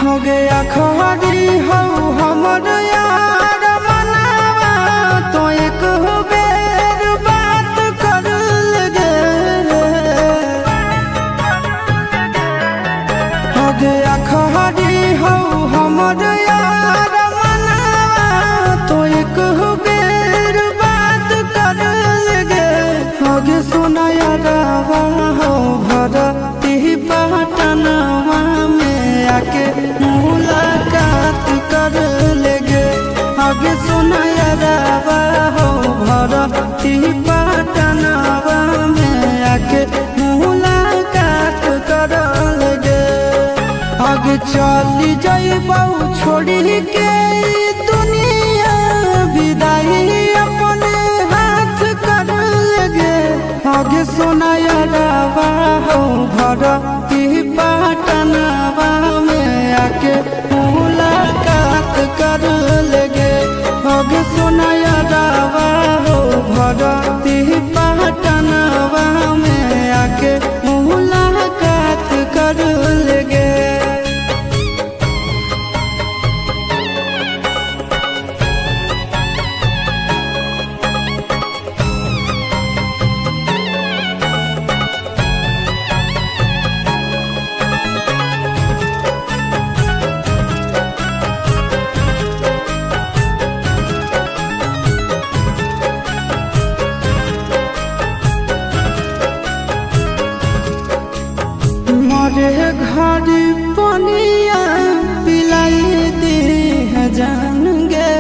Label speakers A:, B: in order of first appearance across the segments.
A: हो गया खरी हो हमर यार मनावा तो एक बेर बात कर लगे। हो गया खरी हो हमर यार मनावा तो एक बेर बात कर लगे। हो गे सोना यारवा हो भरती पटनवा में आके मुलाकात कर लेगे। आगे सुना यारवा हो भरती पटनवा में आके मुलाकात कर लेगे। आगे चली जाइबौ छोड़ी के दुनिया विदाई अपने हाथ कर लेगे। आगे सोना यारवा हो भरती पटनवा में आके मुलाकात कर लेगे। आगे सोना यारवा हो भरती पटनवा में आके मुलाकात कर लेगे। मरे घड़ी पनिया पिलाई दी है जान गे।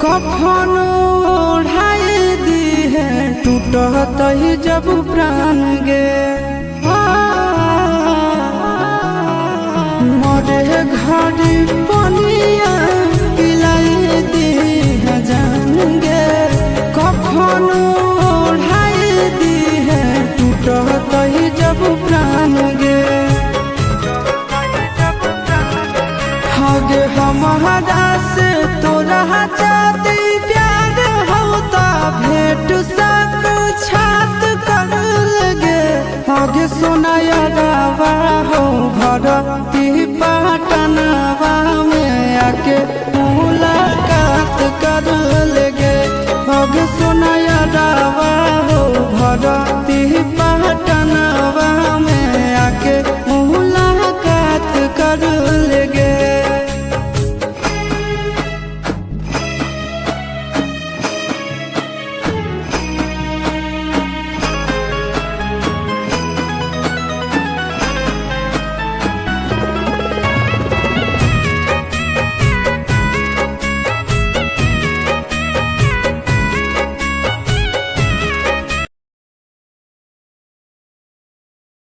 A: कफन ओढ़ाई दी है टूटत ही जब प्राण गे। मरे घड़ी पनिया पिलाई दी है जान गे। कफन ओढ़ाई दी है टूटत ही जब प्राण गे। आगे हमारा से तोरा जाती प्यार होता भेंट साक्षात कर लगे। आगे सोना यारवा हो भरती पटनवा में आके